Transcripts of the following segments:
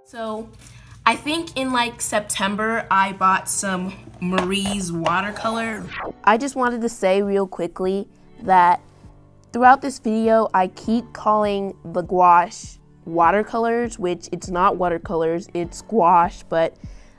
So I think in like September, I bought some Marie's watercolor. I just wanted to say real quickly that throughout this video, I keep calling the gouache watercolors, which it's not watercolors, it's gouache, but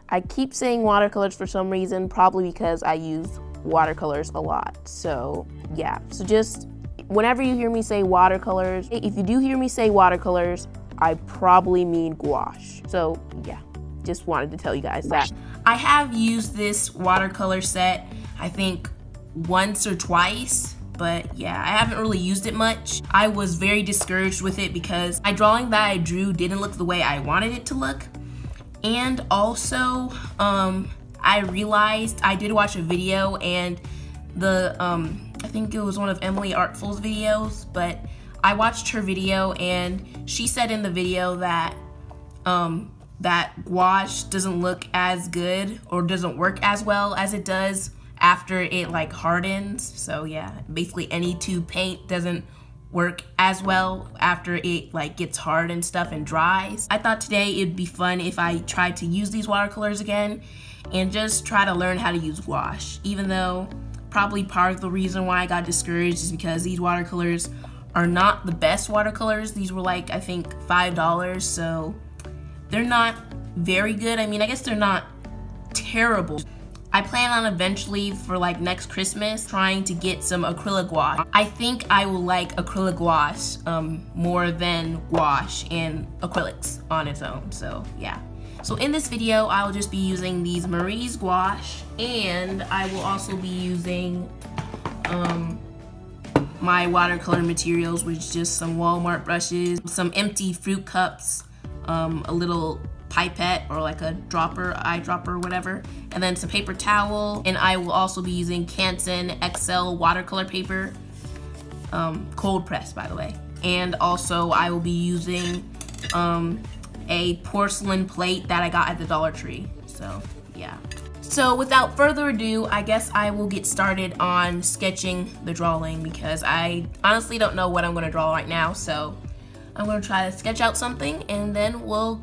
I keep saying watercolors for some reason, probably because I use watercolors a lot. So yeah, so just whenever you hear me say watercolors, if you do hear me say watercolors, I probably mean gouache. So yeah, just wanted to tell you guys that. I have used this watercolor set, I think once or twice, but yeah, I haven't really used it much. I was very discouraged with it because my drawing that I drew didn't look the way I wanted it to look. And also, I realized I did watch a video and I think it was one of Emily Artful's videos, but I watched her video and she said in the video that that gouache doesn't look as good or doesn't work as well as it does after it like hardens. So yeah, basically any tube paint doesn't work as well after it like gets hard and stuff and dries. I thought today it'd be fun if I tried to use these watercolors again and just try to learn how to use gouache, even though probably part of the reason why I got discouraged is because these watercolors are not the best watercolors. These were like, I think $5, so they're not very good. I mean, I guess they're not terrible. I plan on eventually for like next Christmas trying to get some acrylic gouache. I think I will like acrylic gouache more than gouache and acrylics on its own, so yeah. So in this video, I will just be using these Marie's gouache, and I will also be using my watercolor materials, which is just some Walmart brushes, some empty fruit cups, a little pipette or like a dropper, eyedropper, whatever, and then some paper towel. And I will also be using Canson XL watercolor paper, cold press by the way. And also I will be using a porcelain plate that I got at the Dollar Tree. So yeah. So without further ado, I guess I will get started on sketching the drawing because I honestly don't know what I'm gonna draw right now. So I'm gonna try to sketch out something and then we'll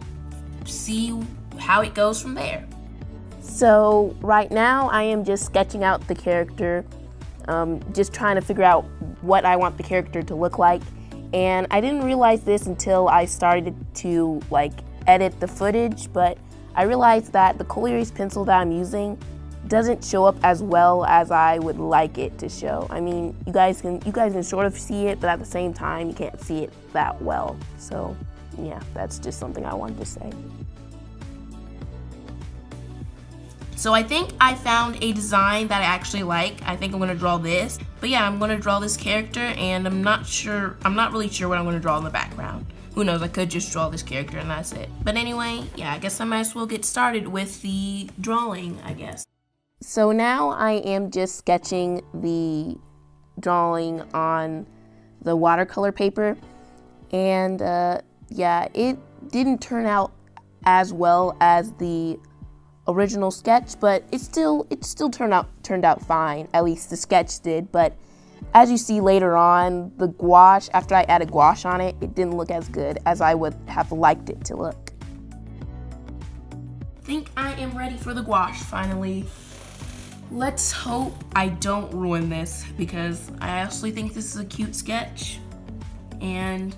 see how it goes from there. So right now I am just sketching out the character, just trying to figure out what I want the character to look like. And I didn't realize this until I started to like edit the footage, but I realized that the Col-erase pencil that I'm using doesn't show up as well as I would like it to show. I mean, you guys can sort of see it, but at the same time, you can't see it that well. So yeah, that's just something I wanted to say. So I think I found a design that I actually like. I think I'm gonna draw this. But yeah, I'm gonna draw this character and I'm not really sure what I'm gonna draw in the background. Who knows, I could just draw this character and that's it. But anyway, yeah, I guess I might as well get started with the drawing, I guess. So now I am just sketching the drawing on the watercolor paper. And yeah, it didn't turn out as well as the original sketch, but it still turned out fine. At least the sketch did. But as you see later on, the gouache, after I added gouache on it, it didn't look as good as I would have liked it to look. I think I am ready for the gouache finally. Let's hope I don't ruin this because I actually think this is a cute sketch, and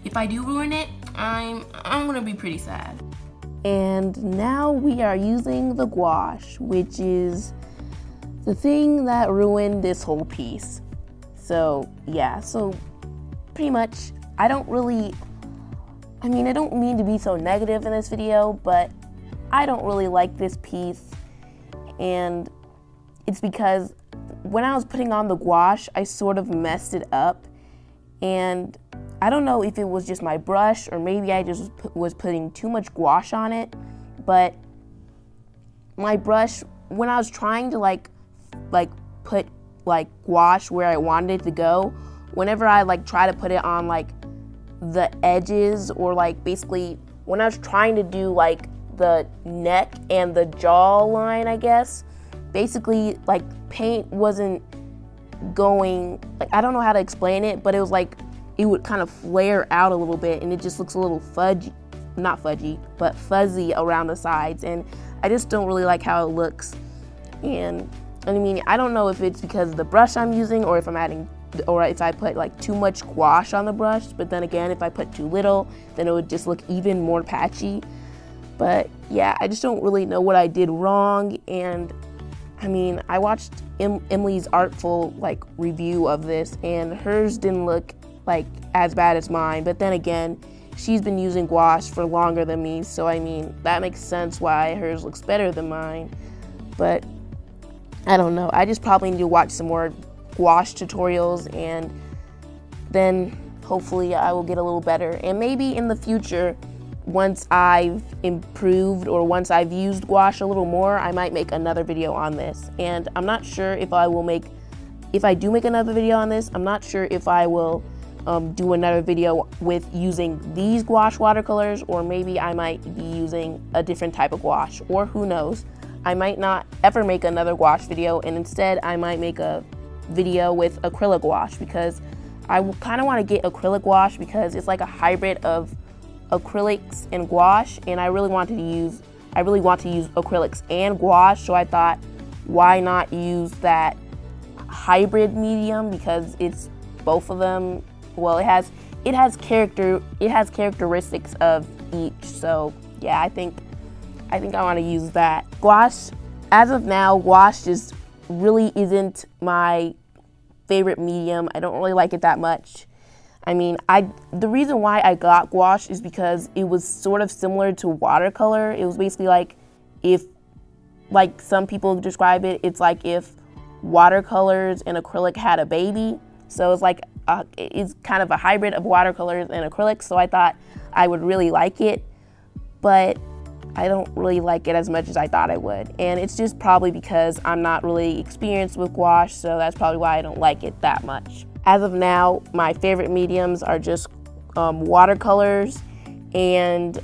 if I do ruin it, I'm gonna be pretty sad. And now we are using the gouache, which is the thing that ruined this whole piece. So yeah, so pretty much I don't mean to be so negative in this video, but I don't really like this piece, and it's because when I was putting on the gouache, I sort of messed it up, and I don't know if it was just my brush or maybe I just was putting too much gouache on it, but my brush, when I was trying to like put like gouache where I wanted it to go, whenever I like try to put it on like the edges, or like basically when I was trying to do like the neck and the jaw line, I guess, basically like paint wasn't going, like, I don't know how to explain it, but it was like it would kind of flare out a little bit and it just looks a little fudgy, not fudgy, but fuzzy around the sides, and I just don't really like how it looks. And I mean, I don't know if it's because of the brush I'm using or if I'm adding, or if I put like too much gouache on the brush, but then again, if I put too little, then it would just look even more patchy. But yeah, I just don't really know what I did wrong. And I mean, I watched Emily's artful like review of this, and hers didn't look like as bad as mine, but then again, she's been using gouache for longer than me, so I mean, that makes sense why hers looks better than mine. But I don't know, I just probably need to watch some more gouache tutorials, and then hopefully I will get a little better. And maybe in the future, once I've improved or once I've used gouache a little more, I might make another video on this. And I'm not sure if I will make, if I do make another video on this, I'm not sure if I will do another video with using these gouache watercolors, or maybe I might be using a different type of gouache, or who knows. I might not ever make another gouache video, and instead I might make a video with acrylic gouache, because I kind of want to get acrylic gouache because it's like a hybrid of acrylics and gouache, and I really want to use acrylics and gouache, so I thought, why not use that hybrid medium, because it's both of them. Well, it has characteristics of each. So yeah, I think I want to use that. Gouache, as of now, gouache just really isn't my favorite medium. I don't really like it that much. I mean, the reason why I got gouache is because it was sort of similar to watercolor. It was basically like, if, like some people describe it, it's like if watercolors and acrylic had a baby. So it's like it's kind of a hybrid of watercolors and acrylics, so I thought I would really like it, but I don't really like it as much as I thought I would. And it's just probably because I'm not really experienced with gouache, so that's probably why I don't like it that much. As of now, my favorite mediums are just watercolors and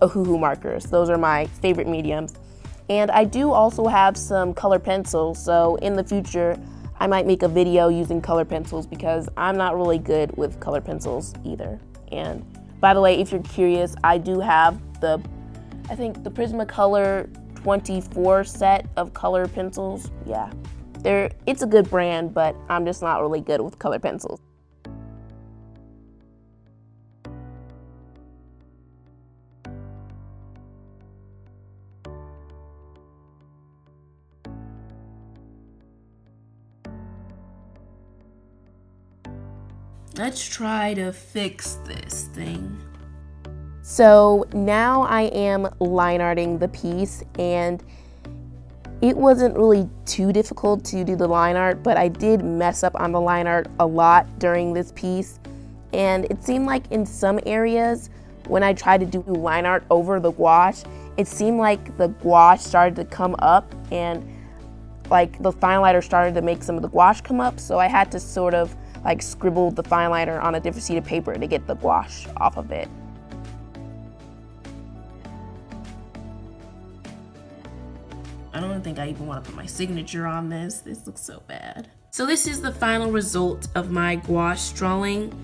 Ohuhu markers. Those are my favorite mediums. And I do also have some color pencils, so in the future, I might make a video using color pencils because I'm not really good with color pencils either. And by the way, if you're curious, I do have I think the Prismacolor 24 set of color pencils. Yeah, it's a good brand, but I'm just not really good with color pencils. Let's try to fix this thing. So now I am line arting the piece, and it wasn't really too difficult to do the line art, but I did mess up on the line art a lot during this piece. And it seemed like in some areas, when I tried to do line art over the gouache, it seemed like the gouache started to come up, and like the fine liner started to make some of the gouache come up, so I had to sort of like scribble the fine liner on a different sheet of paper to get the gouache off of it. I don't think I even want to put my signature on this. This looks so bad. So this is the final result of my gouache drawing.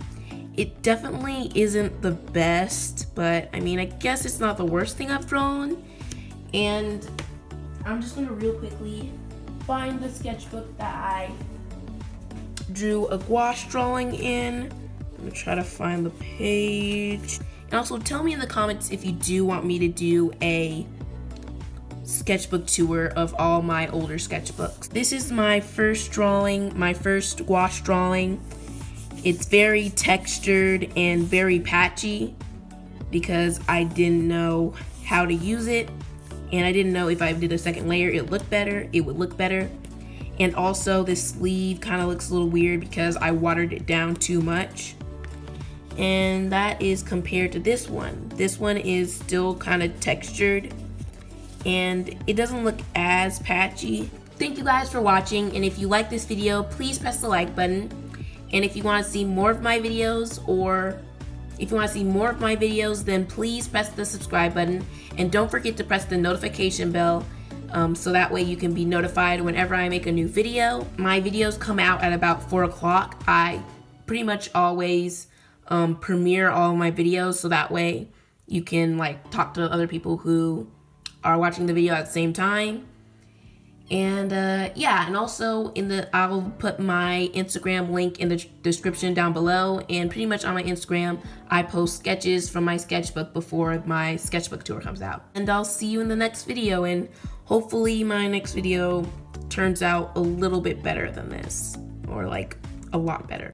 It definitely isn't the best, but I mean, I guess it's not the worst thing I've drawn. And I'm just gonna real quickly find the sketchbook that I drew a gouache drawing in. I'm gonna try to find the page. And also tell me in the comments if you do want me to do a sketchbook tour of all my older sketchbooks. This is my first drawing, my first gouache drawing. It's very textured and very patchy because I didn't know how to use it, and I didn't know if I did a second layer it would look better. And also this sleeve kind of looks a little weird because I watered it down too much. And that is compared to this one. This one is still kind of textured and it doesn't look as patchy. Thank you guys for watching, and if you like this video, please press the like button. And if you want to see more of my videos, then please press the subscribe button. And don't forget to press the notification bell so that way you can be notified whenever I make a new video. My videos come out at about 4 o'clock. I pretty much always premiere all of my videos, so that way you can like talk to other people who are watching the video at the same time. And yeah, and also I'll put my Instagram link in the description down below. And pretty much on my Instagram, I post sketches from my sketchbook before my sketchbook tour comes out. And I'll see you in the next video, and hopefully my next video turns out a little bit better than this, or like a lot better.